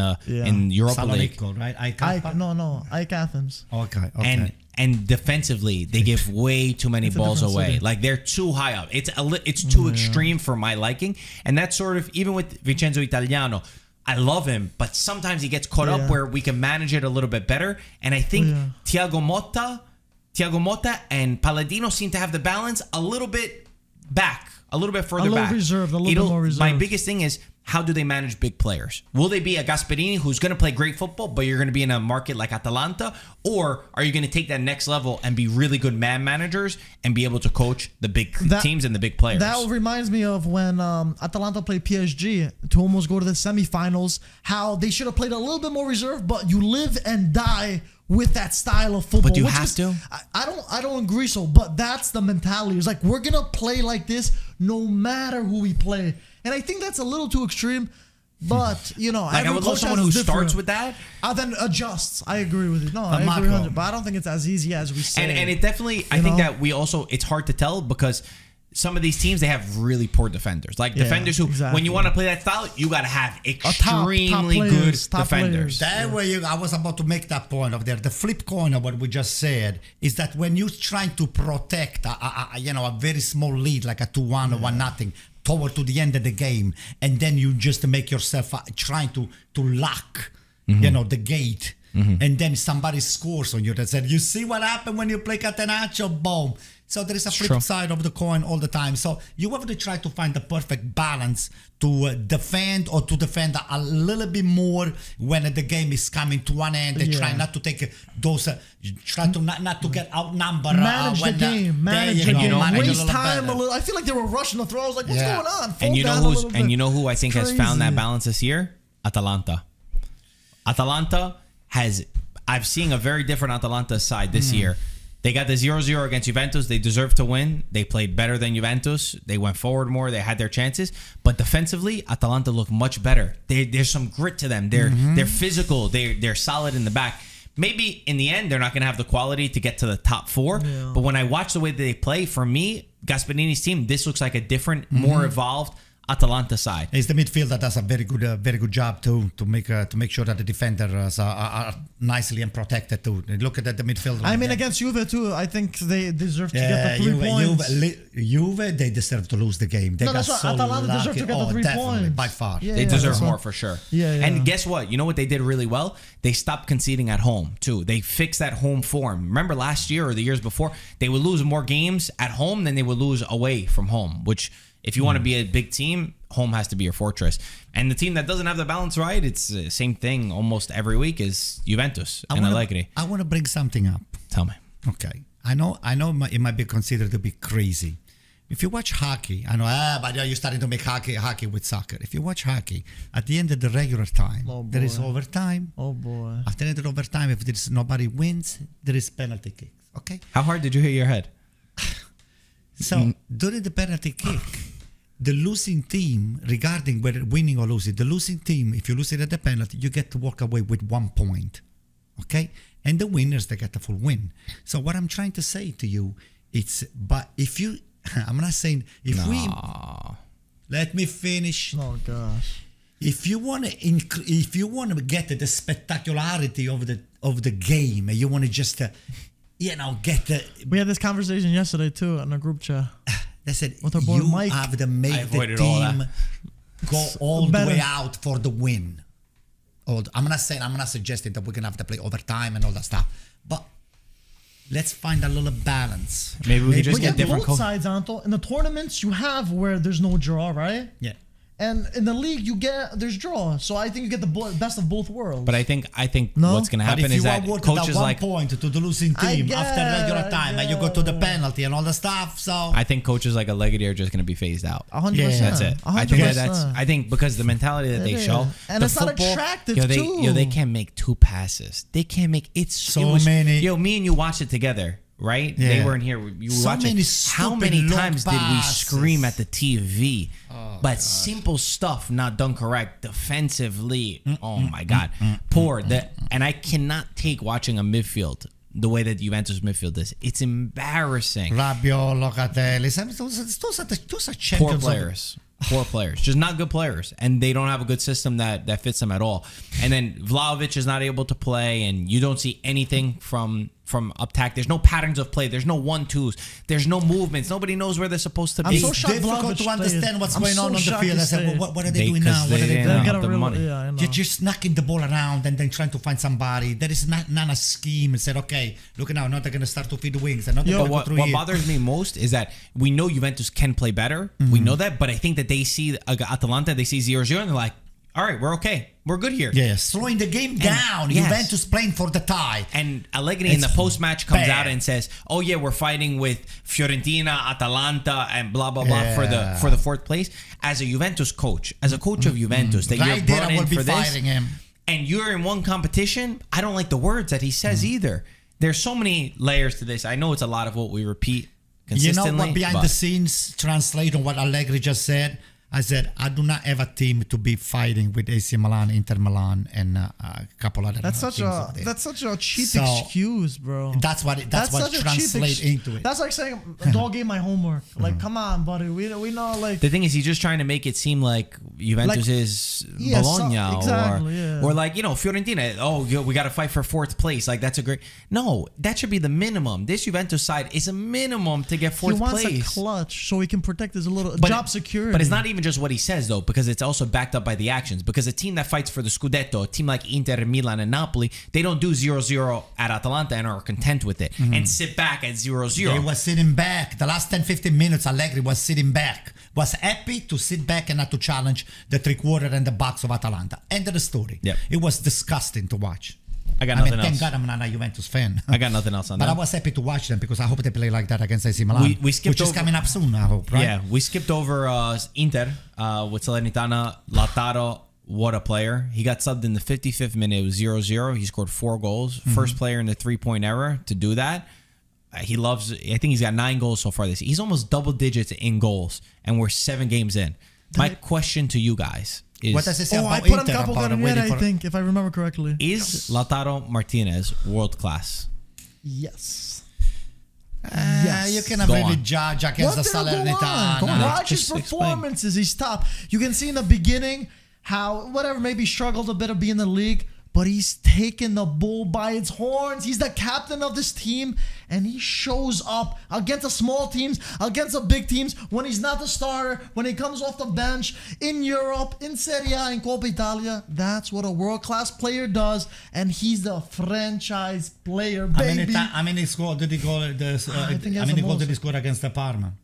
Europa League? Right? Ike Athens. Okay. And defensively, they give way too many balls away. Like, they're too high up. It's too extreme for my liking. And that's sort of, even with Vincenzo Italiano, I love him, but sometimes he gets caught up where we can manage it a little bit better. And I think Thiago Motta and Palladino seem to have the balance a little bit back, a little bit further back. A little bit more reserved. My biggest thing is, how do they manage big players? Will they be a Gasperini who's going to play great football, but you're going to be in a market like Atalanta? Or are you going to take that next level and be really good man managers and be able to coach the big teams and the big players? That reminds me of when Atalanta played PSG to almost go to the semifinals, how they should have played a little bit more reserved, but you live and die with that style of football. But you have to. I don't agree so, but that's the mentality. It's like, we're going to play like this no matter who we play. And I think that's a little too extreme, but, you know, like, I would love someone who starts with that. Then adjusts. I agree with you. No, I agree 100%, but I don't think it's as easy as we say. And it definitely, I think that we also, it's hard to tell because some of these teams, they have really poor defenders. Like defenders who, when you want to play that style, you got to have extremely good defenders. That way, I was about to make that point of there. The flip coin of what we just said is that when you're trying to protect a very small lead, like a 2-1 or 1-0, toward to the end of the game, and then you just make yourself trying to lock, the gate, and then somebody scores on you. That said, you see what happened when you play Catenaccio? Boom. So there is a flip side of the coin all the time. So you have to try to find the perfect balance to defend or to defend a little bit more when the game is coming to an end. They try not to take those, try to not to get outnumbered. Manage the game. Waste time a little. I feel like they were rushing the throw. I was like, what's going on? You know who I think has found that balance this year? Atalanta. Atalanta has, I've seen a very different Atalanta side this year. They got the 0-0 against Juventus. They deserved to win. They played better than Juventus. They went forward more. They had their chances. But defensively, Atalanta looked much better. There's some grit to them. They're physical. They're solid in the back. Maybe in the end, they're not going to have the quality to get to the top 4. Yeah. But when I watch the way that they play, for me, Gasperini's team, this looks like a different, more evolved Atalanta side. It's the midfield that does a very good job too to make sure that the defenders are nicely and protected too. Look at the midfield. I mean, against Juve too, I think they deserve to get the 3 points. Juve, they deserve to lose the game. They got so Atalanta deserve to get the 3 points by far. They deserve more for sure. And guess what? You know what they did really well? They stopped conceding at home too. They fixed that home form. Remember last year or the years before, they would lose more games at home than they would lose away from home, which, if you want to be a big team, home has to be your fortress. And the team that doesn't have the balance right, it's the same thing almost every week, is Juventus and Allegri. I want to bring something up. Tell me. Okay. I know it might be considered to be crazy. If you watch hockey, I know, but you're starting to make hockey with soccer. If you watch hockey, at the end of the regular time, there is overtime. Oh, boy. After the end of overtime, if there's nobody wins, there is penalty kicks. Okay? How hard did you hit your head? So, during the penalty kick, the losing team, regarding whether winning or losing, the losing team, if you lose it at the penalty, you get to walk away with 1 point. Okay? And the winners, they get the full win. So what I'm trying to say to you, but if you, I'm not saying, let me finish. Oh, gosh. If you want to get the spectacularity of the game, and you want to just, get the. We had this conversation yesterday too in a group chat. They said with our boy you Mike. have to make the team go all the way out for the win. I'm not suggesting that we're gonna have to play overtime and all that stuff, but let's find a little balance. Maybe we could just get different both sides, Anto. In the tournaments, you have where there's no draw, right? Yeah. And in the league, there's draw. So I think you get the best of both worlds. But I think what's going to happen is that coaches like 1 point to the losing team after regular time, and you go to the penalty and all the stuff. So I think coaches like Allegri are just going to be phased out. 100%. That's it. 100%. I think because the mentality that they show, and it's not attractive too. They can't make 2 passes. They can't make many. Me and you watched it together. Right? Yeah. They weren't here. You were watching. How many times did we scream at the TV? But simple stuff not done correct defensively. Oh my God. Poor. And I cannot take watching a midfield the way that Juventus midfield is. It's embarrassing. Rabiot, Locatelli, those are champions. Poor players. Poor players, just not good players, and they don't have a good system that fits them at all. And then Vlahovic is not able to play, and you don't see anything from attack. There's no patterns of play. There's no 1-2s. There's no movements. Nobody knows where they're supposed to be. It's difficult to understand what's going on the field. I said, what are they doing now? What are they doing? The money. You're just knocking the ball around and then trying to find somebody. There is not a scheme and said, okay, look now they're going to start to feed the wings. What bothers me most is that we know Juventus can play better. We know that, but I think that they see Atalanta, they see 0-0, and they're like, all right, we're okay. We're good here. Yes. Slowing the game down. Yes. Juventus playing for the tie. And Allegri in the post-match comes out and says, oh, yeah, we're fighting with Fiorentina, Atalanta, and blah, blah, blah for the 4th place. As a Juventus coach, as a coach of Juventus, that you're brought in for this, and you're in one competition, I don't like the words that he says either. There's so many layers to this. I know it's a lot of what we repeat consistently. You know what behind the scenes translate on what Allegri just said? I said, I do not have a team to be fighting with AC Milan, Inter Milan, and a couple other That's such a cheap excuse, bro. That's what translates into it. That's like saying, dog ate my homework. Like, come on, buddy. We know, like... The thing is, he's just trying to make it seem like Juventus is Bologna. Or like, Fiorentina. Oh, we got to fight for 4th place. Like, that's a great... No, that should be the minimum. This Juventus side is a minimum to get 4th place. He wants a clutch so he can protect his little job security. But it's not even just what he says, though, because it's also backed up by the actions. Because a team that fights for the Scudetto, a team like Inter, Milan, and Napoli, they don't do 0-0 at Atalanta and are content with it and sit back at 0-0. They were sitting back. The last 10-15 minutes, Allegri was sitting back. Was happy to sit back and not to challenge the 3-quarter and the box of Atalanta. End of the story. Yep. It was disgusting to watch. I got nothing else. Thank God I'm not a Juventus fan. I got nothing else on that. But I was happy to watch them because I hope they play like that against AC Milan, which is coming up soon, I hope, right? Yeah, we skipped over Inter with Salernitana. Lautaro, what a player. He got subbed in the 55th minute. It was 0-0. He scored 4 goals. First player in the 3-point era to do that. I think he's got 9 goals so far this year. He's almost double digits in goals, and we're 7 games in. My question to you guys is... What does it say about I put him couple I think, if I remember correctly. Is Lautaro Martinez world-class? Yes. You cannot really judge against the Salernitana. Watch his performances. He's top. You can see in the beginning how, maybe struggled a bit of being in the league, but he's taken the bull by its horns. He's the captain of this team, and he shows up against the small teams, against the big teams, when he's not the starter, when he comes off the bench, in Europe, in Serie A, in Coppa Italia. That's what a world-class player does, and he's the franchise player, baby. How many goals did he score against the Parma?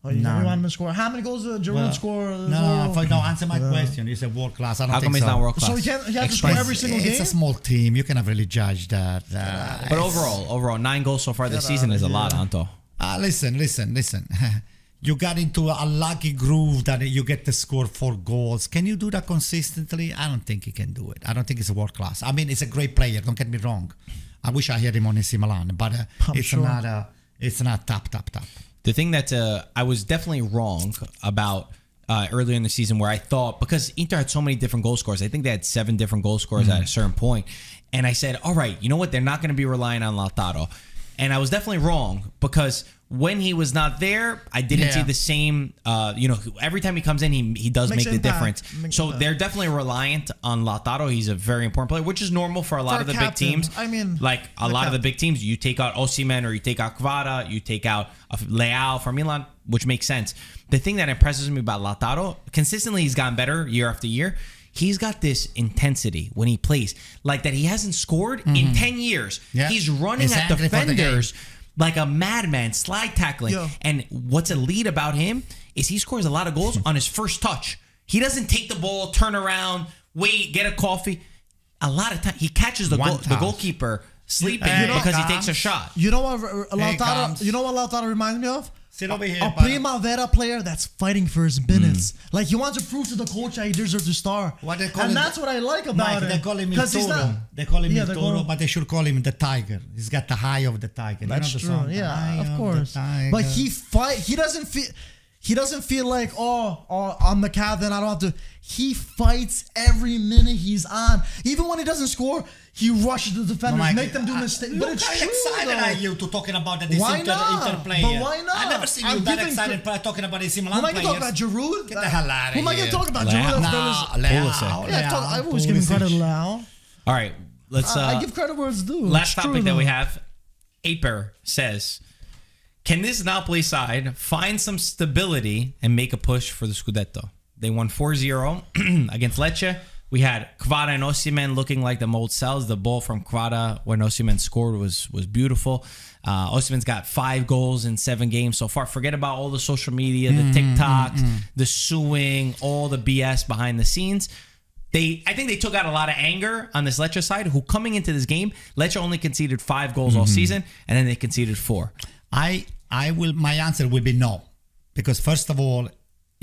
Oh, you want him to score? How many goals did Giroud score? No, answer my question. He's a world class. I don't How think come he's so. not world class? So he has to score every single game? It's a small team. You cannot really judge that. But overall, 9 goals so far this season is a lot, Anto. Listen. You got into a lucky groove that you get to score 4 goals. Can you do that consistently? I don't think he can do it. I don't think he's a world class. I mean, he's a great player. Don't get me wrong. I wish I had him on AC Milan, but it's not top. The thing that I was definitely wrong about earlier in the season, where I thought, because Inter had so many different goal scorers, I think they had 7 different goal scorers at a certain point, and I said, all right, you know what? They're not going to be relying on Lautaro. And I was definitely wrong, because when he was not there, I didn't see the same, every time he comes in, he does make the difference. So they're definitely reliant on Lautaro. He's a very important player, which is normal for a lot of the big teams. I mean, like a lot of the big teams, you take out Osimhen or you take out Kvara, you take out Leao for Milan, which makes sense. The thing that impresses me about Lautaro, consistently he's gotten better year after year. He's got this intensity when he plays, like that he hasn't scored in 10 years. Yeah. He's running at defenders like a madman, slide tackling. Yeah. And what's elite about him is he scores a lot of goals on his first touch. He doesn't take the ball, turn around, wait, get a coffee. A lot of time he catches the goalkeeper sleeping because he takes a shot. You know what Lautaro reminds me of? Sit over here, a Primavera player that's fighting for his minutes. Like he wants to prove to the coach that he deserves to start. And that's what I like about it. They call him Il Toro. They call him Il Toro, but they should call him the Tiger. He's got the high of the tiger. That's true. Yeah, of course. But he doesn't feel like, oh, I'm the captain, I don't have to. He fights every minute he's on. Even when he doesn't score, he rushes the defenders, make them do mistakes. But it's true, excited are you to talking about this Inter player? But why not? I never seen you that excited talking about AC Milan players. Who am I going to talk about? Giroud? Get the hell out of here. Who am I going to talk about? Giroud? Leao. I've always given credit to Leao. All right, let's... I give credit where it's due. Last topic that we have, Aper says, can this Napoli side find some stability and make a push for the Scudetto? They won 4-0 against Lecce. We had Kvara and Osimhen looking like the mold cells. The ball from Kvara when Osimhen scored was beautiful. Osimhen's got 5 goals in 7 games so far. Forget about all the social media, the TikToks, the suing, all the BS behind the scenes. I think they took out a lot of anger on this Lecce side, who coming into this game, Lecce only conceded 5 goals all season, and then they conceded 4. My answer will be no, because first of all,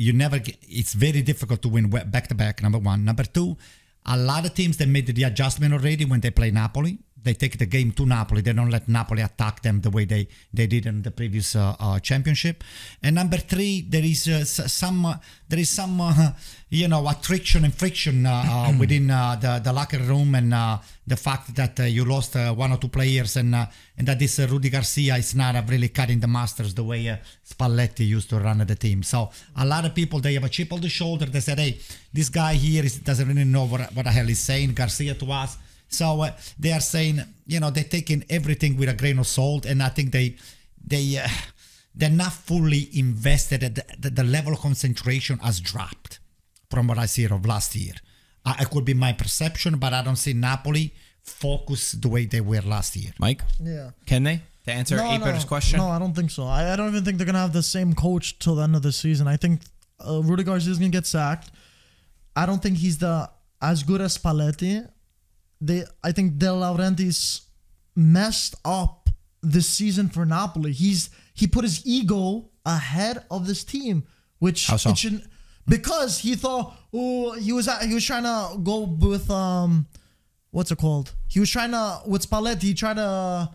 it's very difficult to win back-to-back, number one. Number two, a lot of teams, they made the adjustment already when they play Napoli. They take the game to Napoli. They don't let Napoli attack them the way they did in the previous championship. And number three, there is some attrition and friction within the locker room, and the fact that you lost 1 or 2 players, and that this Rudy Garcia is not really cutting the masters the way Spalletti used to run the team. So a lot of people, they have a chip on the shoulder. They said, hey, this guy here doesn't really know what the hell he's saying, Garcia to us. So they are saying, they're taking everything with a grain of salt, and I think they're not fully invested. The level of concentration has dropped from what I see of last year. It could be my perception, but I don't see Napoli focus the way they were last year. Mike? Yeah. Can they? To answer Aper's question? No, I don't think so. I don't even think they're going to have the same coach till the end of the season. I think Rudy Garcia is going to get sacked. I don't think he's as good as Spalletti. I think De Laurentiis messed up this season for Napoli. He put his ego ahead of this team, which how so? Because he thought, he was trying to go with what's it called? He was trying to with Spalletti. He tried to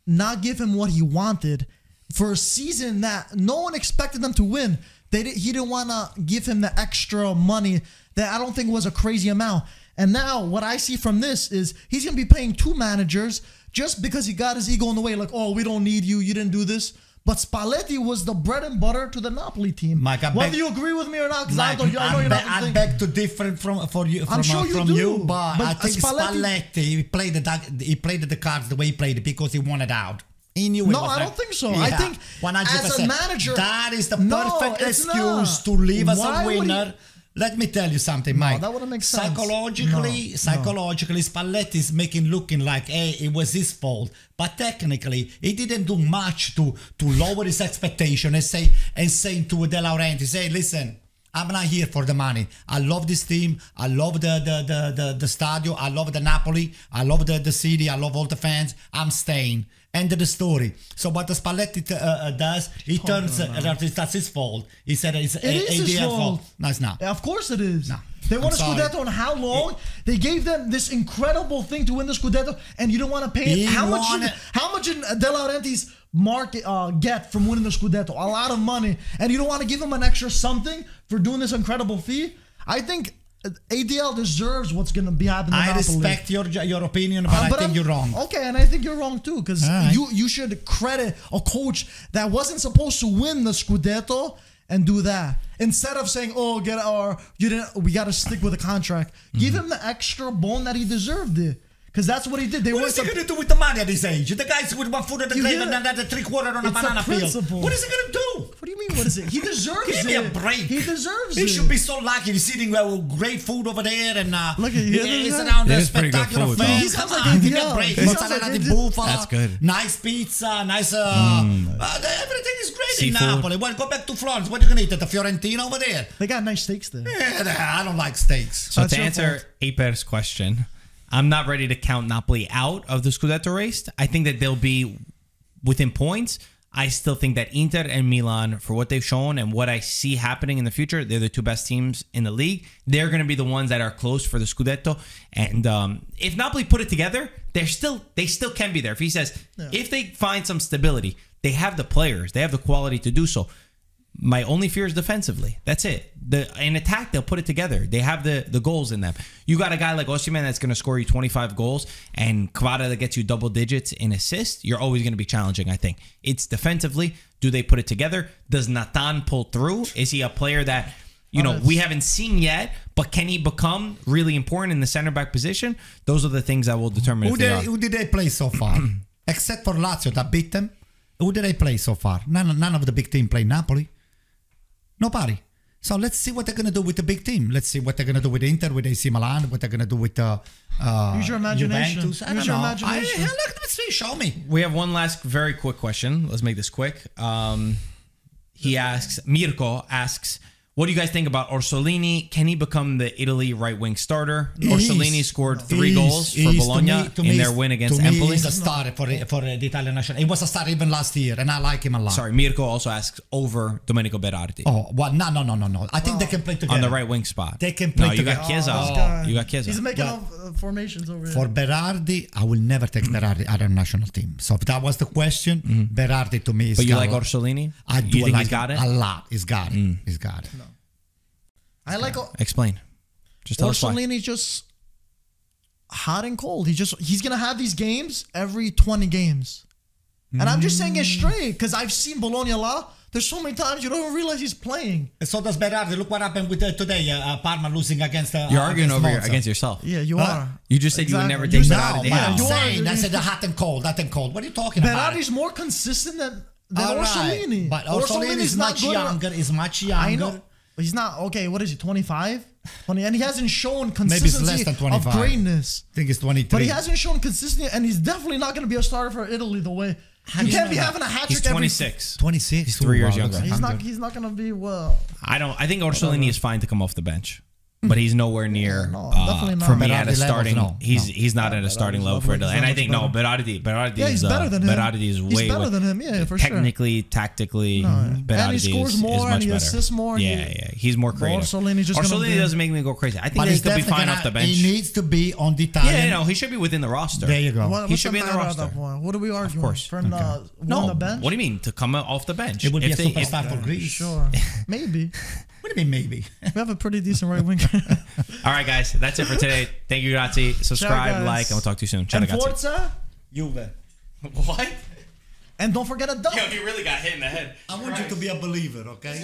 not give him what he wanted for a season that no one expected them to win. He didn't want to give him the extra money that I don't think was a crazy amount. And now what I see from this is he's going to be paying 2 managers just because he got his ego in the way. Like, oh, we don't need you. You didn't do this. But Spalletti was the bread and butter to the Napoli team. Mike, whether you agree with me or not, because I know you're not. I beg to differ from you, I'm sure you do. But I think Spalletti he played the cards the way he played it because he wanted out. He knew no, I don't think so. Yeah, I think 100%. As a manager, that is the perfect excuse to leave as a winner. let me tell you something, Mike. that wouldn't make sense. Psychologically, Spalletti is looking like, hey, it was his fault. But technically, he didn't do much to lower his expectation and saying to De Laurentiis, hey, listen, I'm not here for the money. I love this team. I love the stadio. I love the Napoli. I love the city. I love all the fans. I'm staying. End of the story. So what the Spalletti does, he turns that's his fault. He said it's his fault. No, it's not. Yeah, of course it is. No. They won a Scudetto, and how long? They gave them this incredible thing to win the Scudetto, and you don't want to pay it. How much did De Laurentiis market get from winning the Scudetto? A lot of money, and you don't want to give him an extra something for doing this incredible fee? I think ADL deserves what's going to be happening. I respect your opinion, but I think you're wrong. Okay, and I think you're wrong too, because you should credit a coach that wasn't supposed to win the Scudetto and do that instead of saying, "Oh, we got to stick with the contract." Give him the extra bone that he deserved it. Because that's what he did. What is he going to do with the money at this age? The guy's with 1 foot at the grave and another 3/4 on a banana peel. What is he going to do? What do you mean, what is it? He deserves it. Give me a break. He deserves it. He should be so lucky. He's sitting with great food over there and look at he's around the spectacular food. He sounds like give me a break. That's good. Nice pizza, nice... everything is great in Napoli. Well, go back to Florence. What are you going to eat at the Fiorentina over there? They got nice steaks there. Yeah, I don't like steaks. So to answer Aper's question, I'm not ready to count Napoli out of the Scudetto race. I think that they'll be within points. I still think that Inter and Milan, for what they've shown and what I see happening in the future, they're the two best teams in the league. They're going to be the ones that are close for the Scudetto. And if Napoli put it together, they still can be there. If he says, if they find some stability, they have the players, they have the quality to do so. My only fear is defensively. That's it. In attack, they'll put it together. They have the goals in them. You got a guy like Osimhen that's going to score you 25 goals and Kvara that gets you double digits in assists. You're always going to be challenging, I think. It's defensively. Do they put it together? Does Nathan pull through? Is he a player that, we haven't seen yet, but can he become really important in the center back position? Those are the things that will determine who did they play so far? Except for Lazio that beat them. Who did they play so far? None of the big team played Napoli. Nobody. So let's see what they're going to do with the big team. Let's see what they're going to do with Inter, with AC Milan, what they're going to do with use your imagination. Juventus. I don't know. Let's see. Show me. We have one last very quick question. Let's make this quick. Mirko asks, what do you guys think about Orsolini? Can he become the Italy right-wing starter? Orsolini scored 3 goals for Bologna in their win against Empoli. He's a starter for the Italian national. He was a starter even last year, and I like him a lot. Sorry, Mirko also asks over Domenico Berardi. Oh, well, no. I think they can play together. On the right-wing spot. They can play together. You got Chiesa. You got Chiesa. He's making formations over here. For Berardi, I will never take Berardi out of the national team. So if that was the question, Berardi to me is... But you like Orsolini? I do. You think he's got it? A lot. He's got it. He's got it. No. I like... Explain. Just tell us why. Orsolini's just hot and cold. He's going to have these games every 20 games. And I'm just saying it straight because I've seen Bologna a lot. There's so many times you don't even realize he's playing. And so does Berardi. Look what happened with today. Parma losing against... You're arguing over against yourself. Yeah, you are. You just said you would never take Berardi. No, I'm saying that's the hot and cold. Hot and cold. What are you talking about? Berardi's more consistent than Orsolini. But Orsolini is much younger. I know. He's not, okay, what is he, 25? 20, and he hasn't shown consistency of greatness. I think he's 23. But he hasn't shown consistency, and he's definitely not going to be a starter for Italy the way. You can't be having a hat trick. He's 26. 26. He's 3 years younger. He's not going to be well. I think Orsolini is fine to come off the bench. But he's nowhere near for me at a starting. He's not at a starting level for Italy, and I think Berardi is better than him. Berardi is way better than him. Yeah, for sure. Technically, tactically, Berardi and he scores more and he assists more. Yeah, he's more creative. Orsolini doesn't make me go crazy. I think he could be fine off the bench. He needs to be on the Italian. Yeah, he should be within the roster. There you go. He should be in the roster. What are we arguing? Of course. From the bench? What do you mean to come off the bench? It would be a superstar for Greece. Sure, maybe. What do you mean maybe? We have a pretty decent right winger. All right, guys. That's it for today. Thank you, grazie. Subscribe, like, and we'll talk to you soon. Ciao, and Forza? Juve. What? And don't forget a dub. Yo, you really got hit in the head. I want you to be a believer, okay?